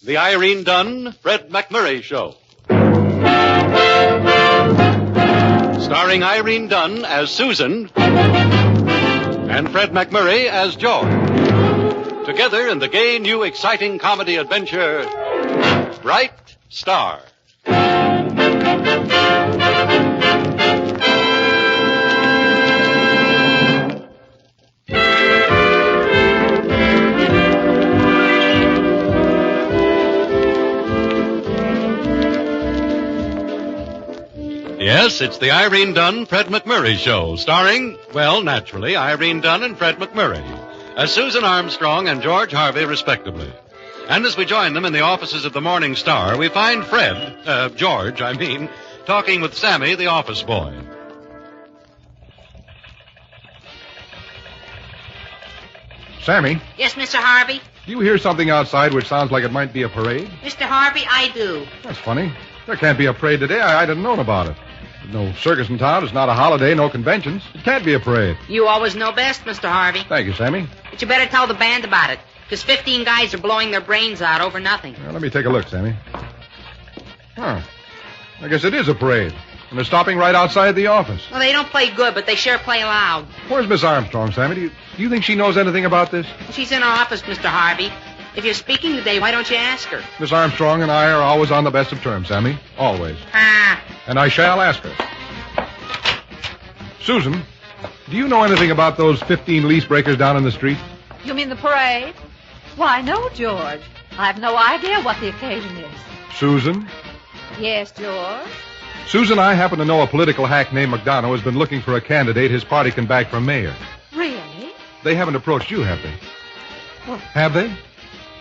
The Irene Dunne-Fred MacMurray Show. Starring Irene Dunne as Susan and Fred MacMurray as George. Together in the gay, new, exciting comedy adventure, Bright Star. Yes, it's the Irene Dunne-Fred MacMurray Show, starring, well, naturally, Irene Dunne and Fred MacMurray, as Susan Armstrong and George Harvey, respectively. And as we join them in the offices of the Morning Star, we find George, talking with Sammy, the office boy. Sammy? Yes, Mr. Harvey? Do you hear something outside which sounds like it might be a parade? Mr. Harvey, I do. That's funny. There can't be a parade today. I didn't know about it. There's no circus in town. It's not a holiday, no conventions. It can't be a parade. You always know best, Mr. Harvey. Thank you, Sammy. But you better tell the band about it, because 15 guys are blowing their brains out over nothing. Well, let me take a look, Sammy. Huh. I guess it is a parade. And they're stopping right outside the office. Well, they don't play good, but they sure play loud. Where's Miss Armstrong, Sammy? Do you think she knows anything about this? She's in our office, Mr. Harvey. If you're speaking today, why don't you ask her? Miss Armstrong and I are always on the best of terms, Sammy. Always. Ah. And I shall ask her. Susan, do you know anything about those 15 lease breakers down in the street? You mean the parade? Why, no, George. I have no idea what the occasion is. Susan? Yes, George? Susan, I happen to know a political hack named McDonough has been looking for a candidate his party can back for mayor. Really? They haven't approached you, have they? Well, have they?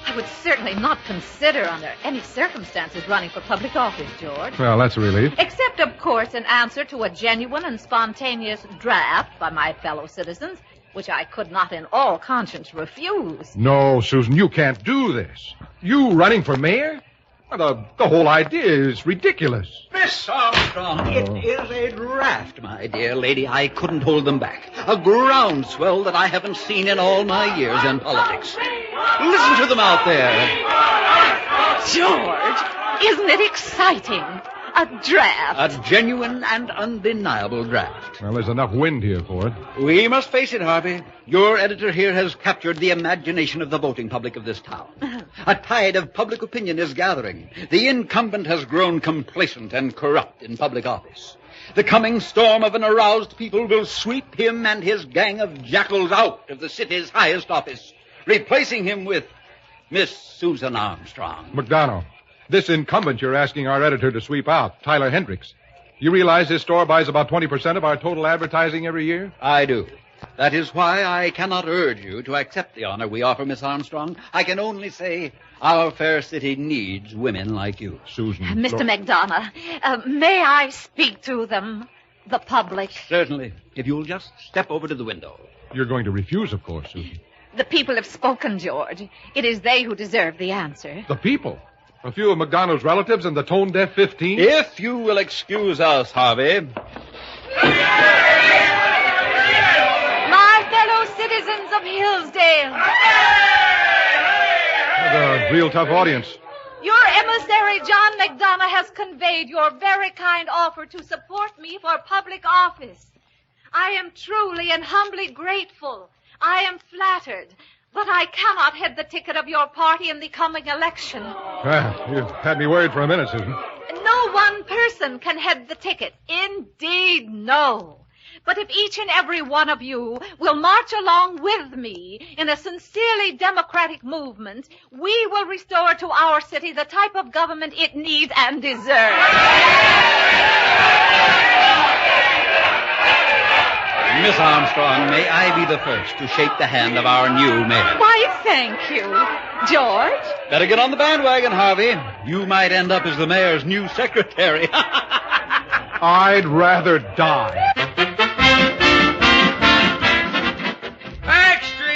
I would certainly not consider under any circumstances running for public office, George. Well, that's a relief. Except, of course, in answer to a genuine and spontaneous draft by my fellow citizens, which I could not in all conscience refuse. No, Susan, you can't do this. You running for mayor? Well, the whole idea is ridiculous. Miss Armstrong, It is a draft, my dear lady. I couldn't hold them back. A groundswell that I haven't seen in all my years in politics. Listen to them out there. George, isn't it exciting? A draft. A genuine and undeniable draft. Well, there's enough wind here for it. We must face it, Harvey. Your editor here has captured the imagination of the voting public of this town. A tide of public opinion is gathering. The incumbent has grown complacent and corrupt in public office. The coming storm of an aroused people will sweep him and his gang of jackals out of the city's highest office, replacing him with Miss Susan Armstrong. McDonough, this incumbent you're asking our editor to sweep out, Tyler Hendricks. You realize his store buys about 20% of our total advertising every year? I do. That is why I cannot urge you to accept the honor we offer, Miss Armstrong. I can only say our fair city needs women like you. Susan. Mr. McDonough, may I speak to them, the public? Certainly, if you'll just step over to the window. You're going to refuse, of course, Susan. The people have spoken, George. It is they who deserve the answer. The people? A few of McDonough's relatives and the tone-deaf 15? If you will excuse us, Harvey. My fellow citizens of Hillsdale. That's a real tough audience. Your emissary, John McDonough, has conveyed your very kind offer to support me for public office. I am truly and humbly grateful. I am flattered. But I cannot head the ticket of your party in the coming election. Well, you've had me worried for a minute, Susan. No one person can head the ticket. Indeed, no. But if each and every one of you will march along with me in a sincerely democratic movement, we will restore to our city the type of government it needs and deserves. Miss Armstrong, may I be the first to shake the hand of our new mayor? Why, thank you. George? Better get on the bandwagon, Harvey. You might end up as the mayor's new secretary. I'd rather die. Extra,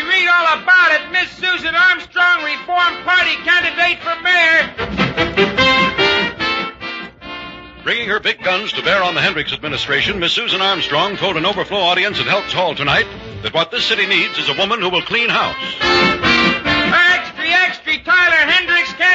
read all about it. Miss Susan Armstrong, Reform Party candidate for mayor. Bringing her big guns to bear on the Hendricks administration, Miss Susan Armstrong told an overflow audience at Helps Hall tonight that what this city needs is a woman who will clean house. Extra, Tyler Hendricks, candidate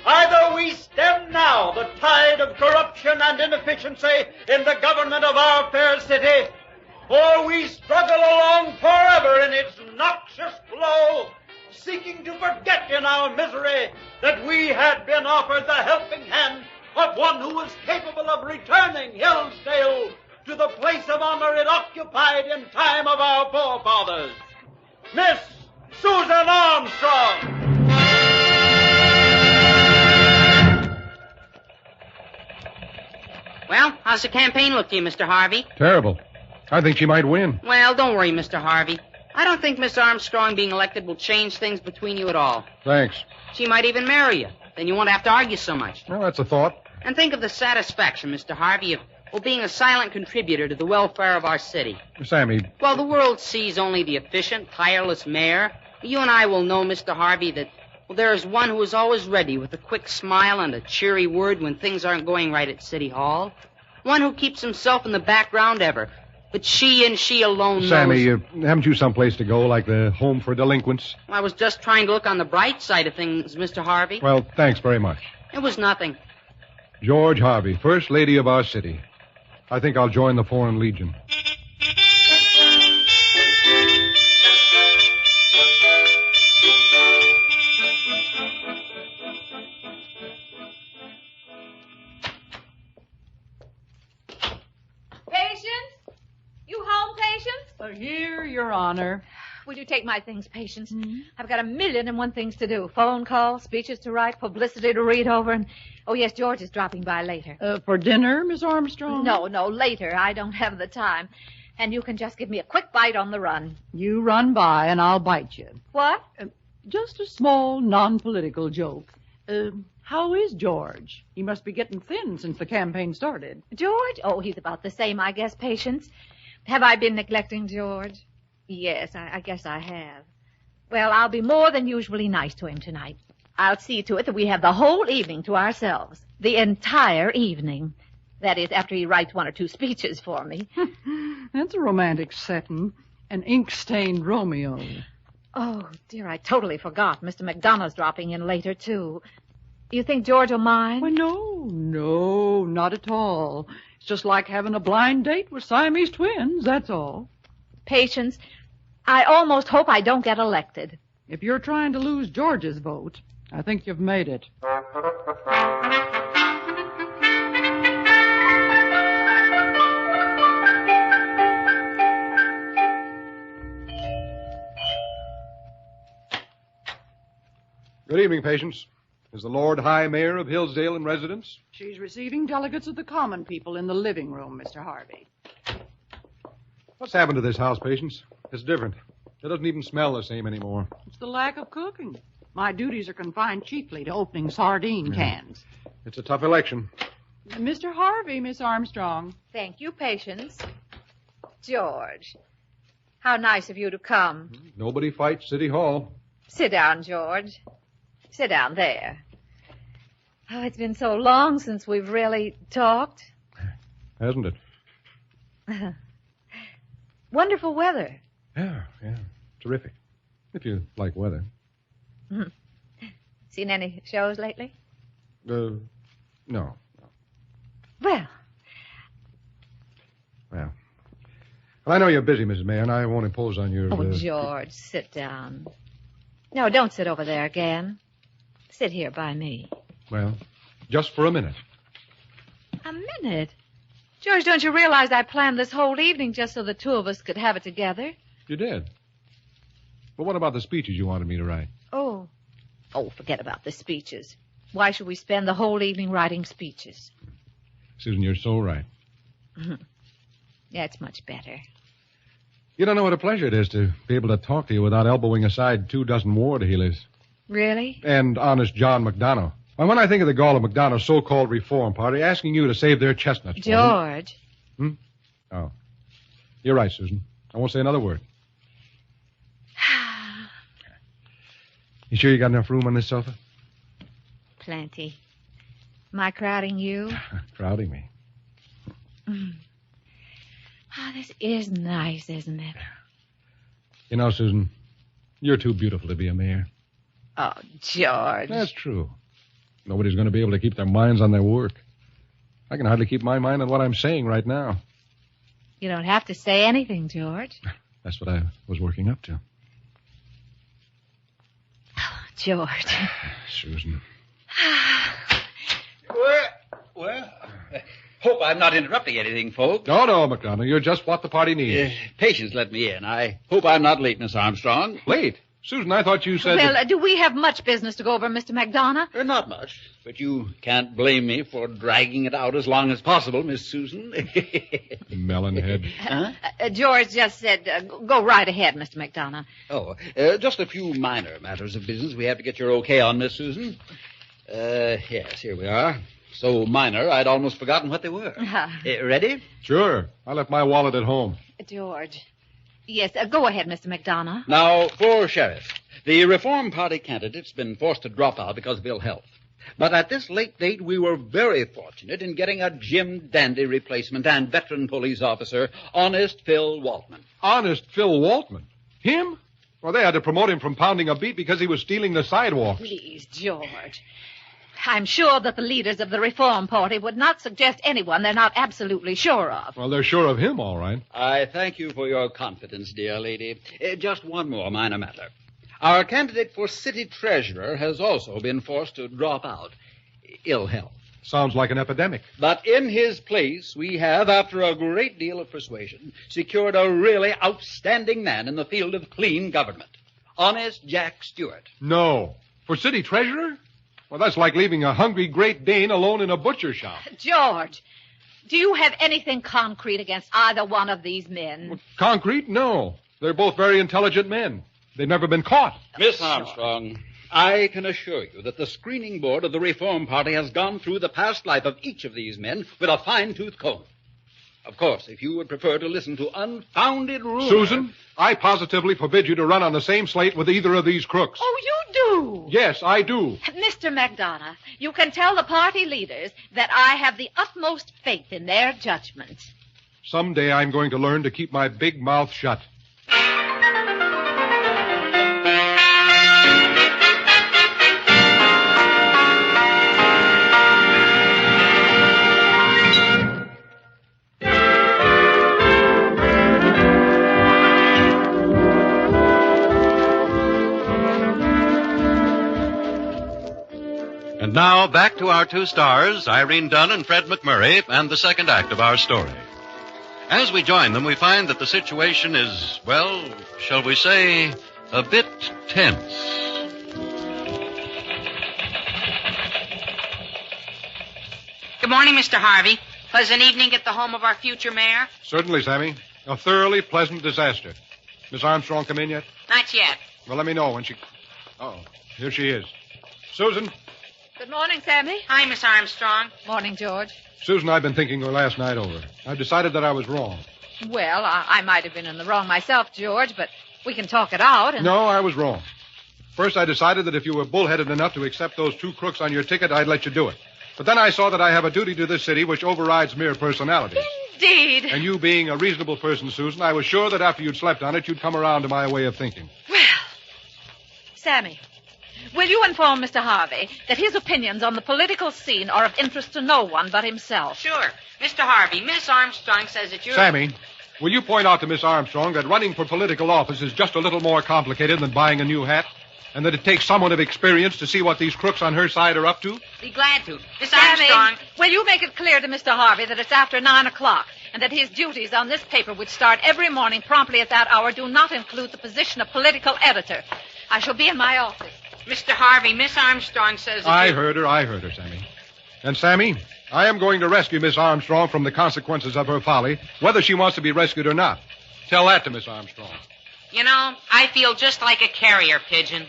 Either we stem now the tide of corruption and inefficiency in the government of our fair city, or we struggle along forever in its noxious flow, seeking to forget in our misery that we had been offered the helping hand of one who was capable of returning Hillsdale to the place of honor it occupied in time of our forefathers. Miss Susan Armstrong. Well, how's the campaign look to you, Mr. Harvey? Terrible. I think she might win. Well, don't worry, Mr. Harvey. I don't think Miss Armstrong being elected will change things between you at all. Thanks. She might even marry you. Then you won't have to argue so much. Well, that's a thought. And think of the satisfaction, Mr. Harvey, of being a silent contributor to the welfare of our city. Sammy. While the world sees only the efficient, tireless mayor, you and I will know, Mr. Harvey, that there is one who is always ready with a quick smile and a cheery word when things aren't going right at City Hall. One who keeps himself in the background ever. But she and she alone knows... Sammy, haven't you someplace to go, like the home for delinquents? I was just trying to look on the bright side of things, Mr. Harvey. Well, thanks very much. It was nothing. George Harvey, First Lady of our city. I think I'll join the Foreign Legion. Here, Your Honor. Would you take my things, Patience? Mm-hmm. I've got 1,000,001 things to do. Phone calls, speeches to write, publicity to read over, and... Oh, yes, George is dropping by later. For dinner, Miss Armstrong? No, later. I don't have the time. And you can just give me a quick bite on the run. You run by, and I'll bite you. What? Just a small, non-political joke. How is George? He must be getting thin since the campaign started. George? Oh, he's about the same, I guess, Patience. Have I been neglecting George? Yes, I guess I have. Well, I'll be more than usually nice to him tonight. I'll see to it that we have the whole evening to ourselves. The entire evening. That is, after he writes 1 or 2 speeches for me. That's a romantic setting. An ink-stained Romeo. Oh, dear, I totally forgot. Mr. McDonough's dropping in later, too. You think George will mind? Why, no, not at all. It's just like having a blind date with Siamese twins, that's all. Patience, I almost hope I don't get elected. If you're trying to lose George's vote, I think you've made it. Good evening, Patience. Is the Lord High Mayor of Hillsdale in residence? She's receiving delegates of the common people in the living room, Mr. Harvey. What's happened to this house, Patience? It's different. It doesn't even smell the same anymore. It's the lack of cooking. My duties are confined chiefly to opening sardine cans. It's a tough election. Mr. Harvey, Miss Armstrong. Thank you, Patience. George, how nice of you to come. Nobody fights City Hall. Sit down, George. Sit down there. Oh, it's been so long since we've really talked. Hasn't it? Wonderful weather. Yeah. Terrific. If you like weather. Seen any shows lately? No. Well, I know you're busy, Mrs. Mayor, and I won't impose on your... Oh, George, sit down. No, don't sit over there again. Sit here by me. Well, just for a minute. A minute? George, don't you realize I planned this whole evening just so the two of us could have it together? You did? But what about the speeches you wanted me to write? Oh, forget about the speeches. Why should we spend the whole evening writing speeches? Susan, you're so right. That's much better. You don't know what a pleasure it is to be able to talk to you without elbowing aside 24 ward heelers. Really? And honest John McDonough. And when I think of the gall of McDonough's so-called Reform Party asking you to save their chestnuts for them... George. Oh. You're right, Susan. I won't say another word. You sure you got enough room on this sofa? Plenty. Am I crowding you? Crowding me. Oh, this is nice, isn't it? You know, Susan, you're too beautiful to be a mayor. Oh, George. That's true. Nobody's going to be able to keep their minds on their work. I can hardly keep my mind on what I'm saying right now. You don't have to say anything, George. That's what I was working up to. George. Susan. Well, hope I'm not interrupting anything, folks. No, McDonough. You're just what the party needs. Patience, let me in. I hope I'm not late, Miss Armstrong. Late? Susan, I thought you said... Well, do we have much business to go over, Mr. McDonough? Not much, but you can't blame me for dragging it out as long as possible, Miss Susan. Melonhead. Huh? George just said, go right ahead, Mr. McDonough. Oh, just a few minor matters of business we have to get your okay on, Miss Susan. Yes, here we are. So minor, I'd almost forgotten what they were. Ready? Sure. I left my wallet at home. George. Yes, go ahead, Mr. McDonough. Now, for sheriff. The Reform Party candidate's been forced to drop out because of ill health. But at this late date, we were very fortunate in getting a Jim Dandy replacement and veteran police officer, Honest Phil Waltman. Honest Phil Waltman? Him? Well, they had to promote him from pounding a beat because he was stealing the sidewalks. Please, George. I'm sure that the leaders of the Reform Party would not suggest anyone they're not absolutely sure of. Well, they're sure of him, all right. I thank you for your confidence, dear lady. Just one more minor matter. Our candidate for city treasurer has also been forced to drop out. Ill health. Sounds like an epidemic. But in his place, we have, after a great deal of persuasion, secured a really outstanding man in the field of clean government. Honest Jack Stewart. No. For city treasurer? Well, that's like leaving a hungry Great Dane alone in a butcher shop. George, do you have anything concrete against either one of these men? Well, concrete? No. They're both very intelligent men. They've never been caught. Miss Armstrong, I can assure you that the screening board of the Reform Party has gone through the past life of each of these men with a fine-tooth comb. Of course, if you would prefer to listen to unfounded rumors... Susan, I positively forbid you to run on the same slate with either of these crooks. Oh, you do? Yes, I do. Mr. McDonough, you can tell the party leaders that I have the utmost faith in their judgment. Someday I'm going to learn to keep my big mouth shut. And now, back to our two stars, Irene Dunne and Fred MacMurray, and the second act of our story. As we join them, we find that the situation is, well, shall we say, a bit tense. Good morning, Mr. Harvey. Pleasant evening at the home of our future mayor? Certainly, Sammy. A thoroughly pleasant disaster. Miss Armstrong come in yet? Not yet. Well, let me know when she... Oh, here she is. Susan? Good morning, Sammy. Hi, Miss Armstrong. Morning, George. Susan, I've been thinking her last night over. I've decided that I was wrong. Well, I might have been in the wrong myself, George, but we can talk it out. And... No, I was wrong. First, I decided that if you were bullheaded enough to accept those two crooks on your ticket, I'd let you do it. But then I saw that I have a duty to this city which overrides mere personalities. Indeed. And you being a reasonable person, Susan, I was sure that after you'd slept on it, you'd come around to my way of thinking. Well, Sammy, will you inform Mr. Harvey that his opinions on the political scene are of interest to no one but himself? Sure. Mr. Harvey, Miss Armstrong says that you're... Sammy, will you point out to Miss Armstrong that running for political office is just a little more complicated than buying a new hat? And that it takes someone of experience to see what these crooks on her side are up to? Be glad to. Miss Sammy, Armstrong... will you make it clear to Mr. Harvey that it's after 9 o'clock and that his duties on this paper, which start every morning promptly at that hour, do not include the position of political editor? I shall be in my office. Mr. Harvey, Miss Armstrong says that I heard her, Sammy. And, Sammy, I am going to rescue Miss Armstrong from the consequences of her folly, whether she wants to be rescued or not. Tell that to Miss Armstrong. You know, I feel just like a carrier pigeon.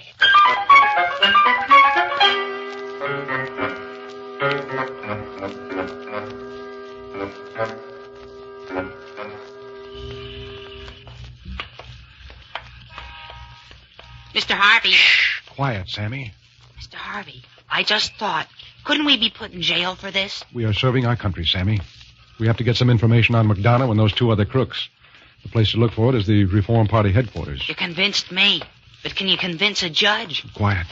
Mr. Harvey. Shh, quiet, Sammy. Mr. Harvey, I just thought, couldn't we be put in jail for this? We are serving our country, Sammy. We have to get some information on McDonough and those two other crooks. The place to look for it is the Reform Party headquarters. You convinced me. But can you convince a judge? Quiet.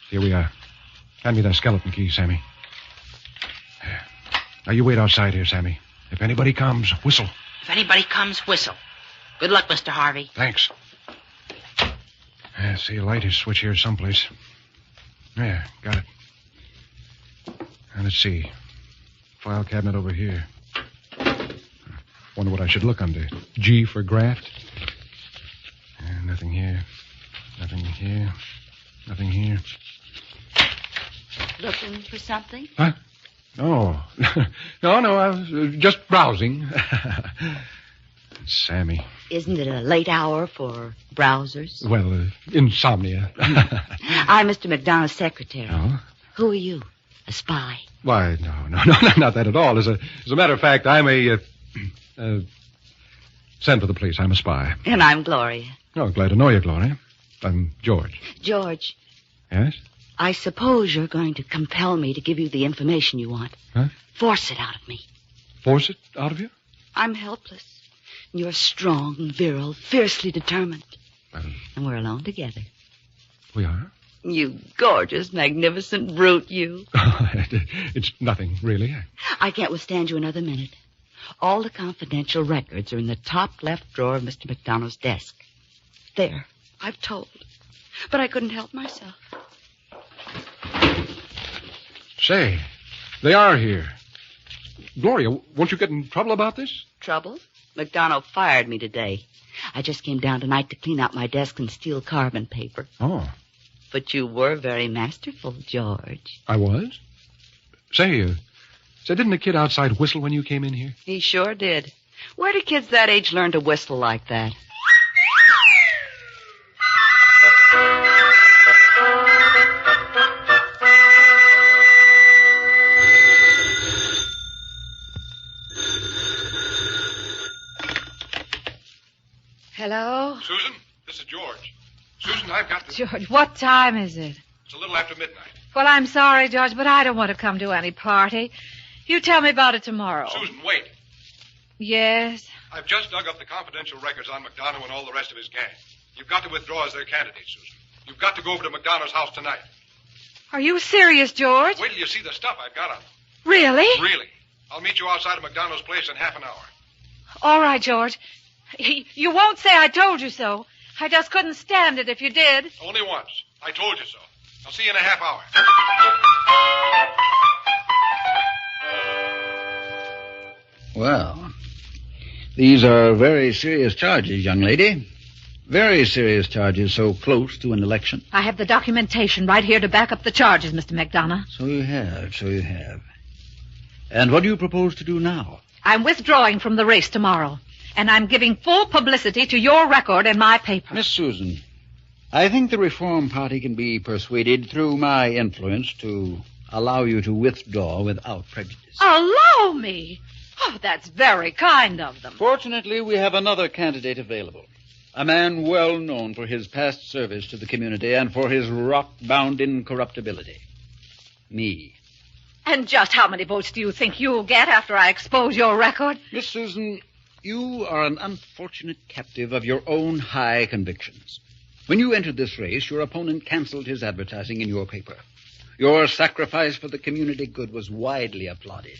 Here we are. Hand me that skeleton key, Sammy. Now, you wait outside here, Sammy. If anybody comes, whistle. If anybody comes, whistle. Good luck, Mr. Harvey. Thanks. See a light is switch here someplace. Yeah, got it. And let's see. File cabinet over here. Wonder what I should look under. G for graft. Nothing here. Nothing here. Nothing here. Looking for something? Huh? Oh. No, I was just browsing. Sammy. Isn't it a late hour for browsers? Well, insomnia. I'm Mr. McDonough's secretary. Oh? Who are you? A spy? Why, no, not that at all. As a matter of fact, I'm send for the police. I'm a spy. And I'm Gloria. Oh, glad to know you, Gloria. I'm George. George. Yes? I suppose you're going to compel me to give you the information you want. Huh? Force it out of me. Force it out of you? I'm helpless. You're strong, virile, fiercely determined. And we're alone together. We are? You gorgeous, magnificent brute, you. It's nothing, really. I can't withstand you another minute. All the confidential records are in the top left drawer of Mr. McDonough's desk. There, I've told. But I couldn't help myself. Say, they are here. Gloria, won't you get in trouble about this? Trouble? McDonough fired me today. I just came down tonight to clean out my desk and steal carbon paper. Oh. But you were very masterful, George. I was? Say, didn't the kid outside whistle when you came in here? He sure did. Where do kids that age learn to whistle like that? Hello? Susan, this is George. Susan, I've got to... George, what time is it? It's a little after midnight. Well, I'm sorry, George, but I don't want to come to any party. You tell me about it tomorrow. Susan, wait. Yes? I've just dug up the confidential records on McDonough and all the rest of his gang. You've got to withdraw as their candidate, Susan. You've got to go over to McDonough's house tonight. Are you serious, George? Wait till you see the stuff I've got on them. Really? Really. I'll meet you outside of McDonough's place in half an hour. All right, George. You won't say I told you so. I just couldn't stand it if you did. Only once. I told you so. I'll see you in a half hour. Well, these are very serious charges, young lady. Very serious charges so close to an election. I have the documentation right here to back up the charges, Mr. McDonough. So you have. And what do you propose to do now? I'm withdrawing from the race tomorrow, and I'm giving full publicity to your record in my paper. Miss Susan, I think the Reform Party can be persuaded through my influence to allow you to withdraw without prejudice. Allow me? Oh, that's very kind of them. Fortunately, we have another candidate available. A man well known for his past service to the community and for his rock-bound incorruptibility. Me. And just how many votes do you think you'll get after I expose your record? Miss Susan, you are an unfortunate captive of your own high convictions. When you entered this race, your opponent canceled his advertising in your paper. Your sacrifice for the community good was widely applauded.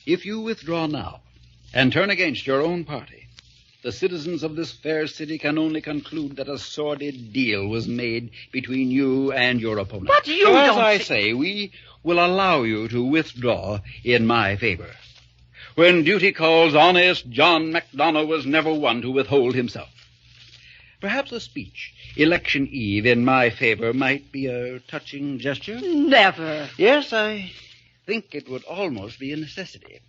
If you withdraw now and turn against your own party, the citizens of this fair city can only conclude that a sordid deal was made between you and your opponent. But you so don't as I say, we will allow you to withdraw in my favor. When duty calls, honest John McDonough was never one to withhold himself. Perhaps a speech, election eve, in my favor might be a touching gesture? Never. Yes, I think it would almost be a necessity.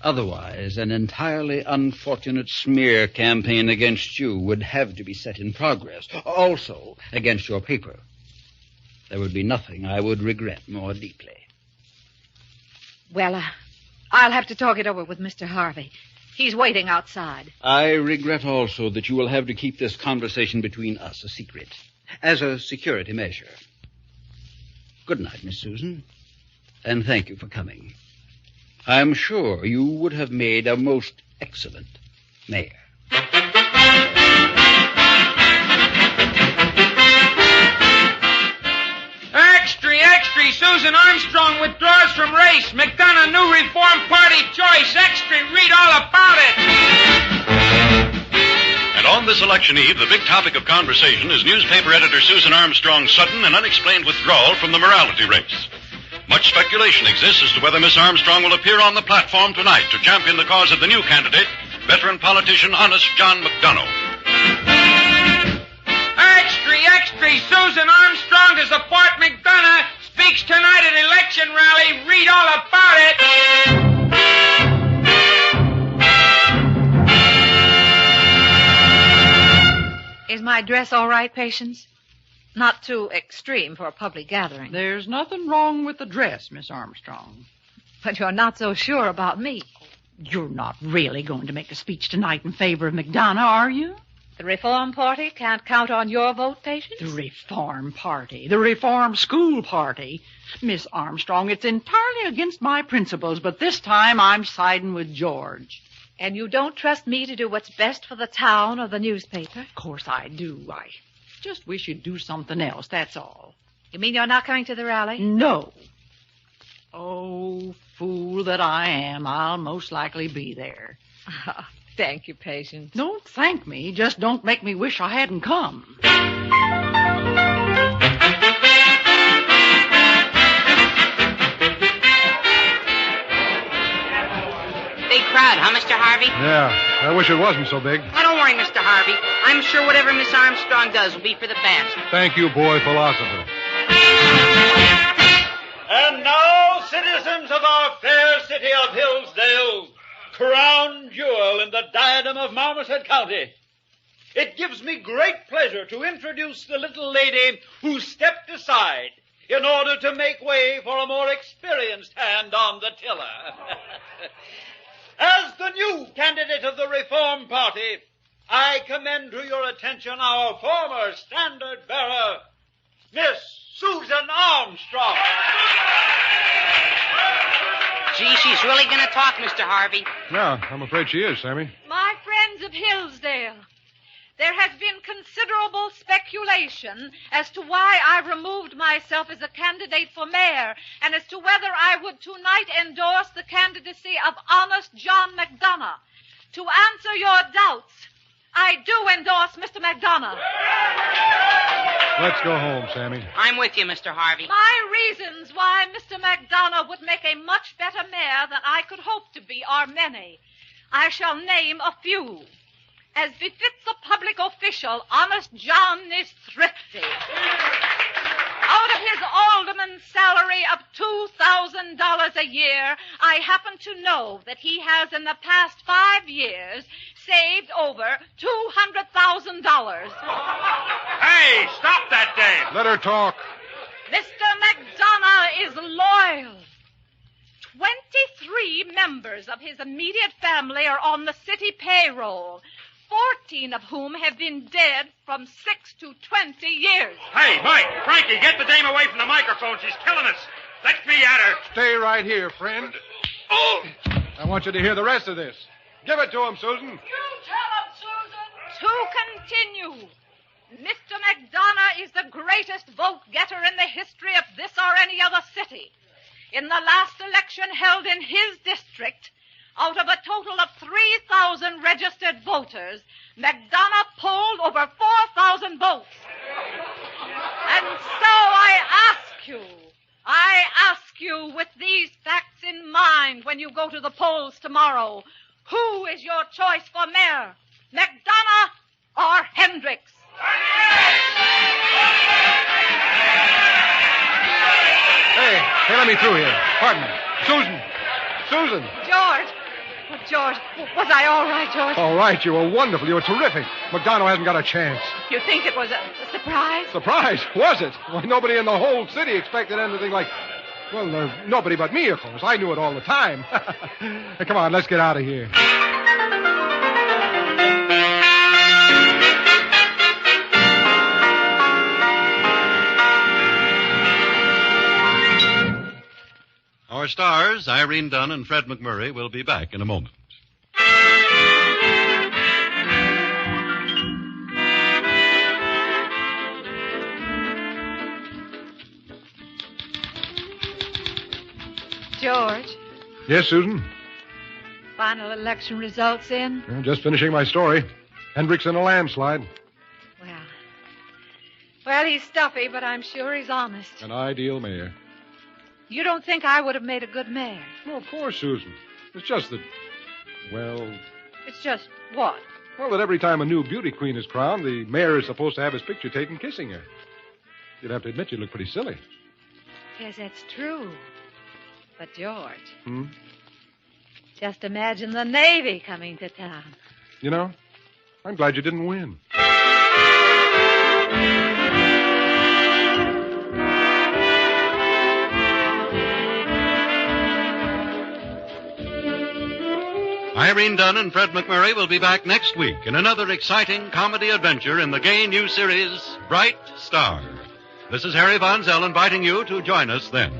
Otherwise, an entirely unfortunate smear campaign against you would have to be set in progress. Also, against your paper. There would be nothing I would regret more deeply. Well, I'll have to talk it over with Mr. Harvey. He's waiting outside. I regret also that you will have to keep this conversation between us a secret, as a security measure. Good night, Miss Susan, and thank you for coming. I'm sure you would have made a most excellent mayor. Extra, extra, Susan Armstrong withdraws from race. McDonough, new Reform Party choice. Extra, read all about it. And on this election eve, the big topic of conversation is newspaper editor Susan Armstrong's sudden and unexplained withdrawal from the morality race. Much speculation exists as to whether Miss Armstrong will appear on the platform tonight to champion the cause of the new candidate, veteran politician Honest John McDonough. Extra, Susan Armstrong to support McDonough speaks tonight at election rally. Read all about it. Is my dress all right, Patience? Not too extreme for a public gathering. There's nothing wrong with the dress, Miss Armstrong. But you're not so sure about me. You're not really going to make a speech tonight in favor of McDonough, are you? The Reform Party can't count on your vote, Patience? The Reform Party. The Reform School Party. Miss Armstrong, it's entirely against my principles, but this time I'm siding with George. And you don't trust me to do what's best for the town or the newspaper? Of course I do. I just wish you'd do something else, that's all. You mean you're not coming to the rally? No. Oh, fool that I am. I'll most likely be there. Thank you, Patience. Don't thank me. Just don't make me wish I hadn't come. Big crowd, huh, Mr. Harvey? Yeah, I wish it wasn't so big. Now, don't worry, Mr. Harvey. I'm sure whatever Miss Armstrong does will be for the best. Thank you, boy philosopher. And now, citizens of our fair city of Hillsdale, crown jewel in the diadem of Marmoset County, it gives me great pleasure to introduce the little lady who stepped aside in order to make way for a more experienced hand on the tiller. As the new candidate of the Reform Party, I commend to your attention our former standard-bearer, Miss Susan Armstrong. Gee, she's really going to talk, Mr. Harvey. Yeah, I'm afraid she is, Sammy. My friends of Hillsdale, there has been considerable speculation as to why I removed myself as a candidate for mayor and as to whether I would tonight endorse the candidacy of Honest John McDonough. To answer your doubts, I do endorse Mr. McDonough. Let's go home, Sammy. I'm with you, Mr. Harvey. My reasons why Mr. McDonough would make a much better mayor than I could hope to be are many. I shall name a few. As befits a public official, Honest John is thrifty. Out of his alderman's salary of $2,000 a year, I happen to know that he has in the past 5 years saved over $200,000. Hey, stop that dame. Let her talk. Mr. McDonough is loyal. 23 members of his immediate family are on the city payroll, 14 of whom have been dead from 6 to 20 years. Hey, Mike, Frankie, get the dame away from the microphone. She's killing us. Let me at her. Stay right here, friend. Oh! I want you to hear the rest of this. Give it to him, Susan. You tell him, Susan. To continue, Mr. McDonough is the greatest vote-getter in the history of this or any other city. In the last election held in his district, out of a total of 3,000 registered voters, McDonough polled over 4,000 votes. And so I ask you with these facts in mind when you go to the polls tomorrow, who is your choice for mayor, McDonough or Hendricks? Hey, let me through here. Pardon me. Susan. George, was I all right, George? All right, you were wonderful. You were terrific. McDonough hasn't got a chance. You think it was a surprise? Surprise? Was it? Why, nobody in the whole city expected anything like... Well, nobody but me, of course. I knew it all the time. Hey, come on, let's get out of here. Our stars, Irene Dunne and Fred MacMurray, will be back in a moment. George, Yes, Susan? final election results in? Just finishing my story. Hendricks in a landslide. Well, he's stuffy, but I'm sure he's honest. An ideal mayor. You don't think I would have made a good mayor? Well, of course, Susan. It's just that, It's just what? that every time a new beauty queen is crowned, the mayor is supposed to have his picture taken kissing her. You'd have to admit you look pretty silly. Yes, that's true. But, George, Hmm? just imagine the Navy coming to town. You know, I'm glad you didn't win. Irene Dunne and Fred MacMurray will be back next week in another exciting comedy adventure in the gay new series, Bright Star. This is Harry Von Zell inviting you to join us then.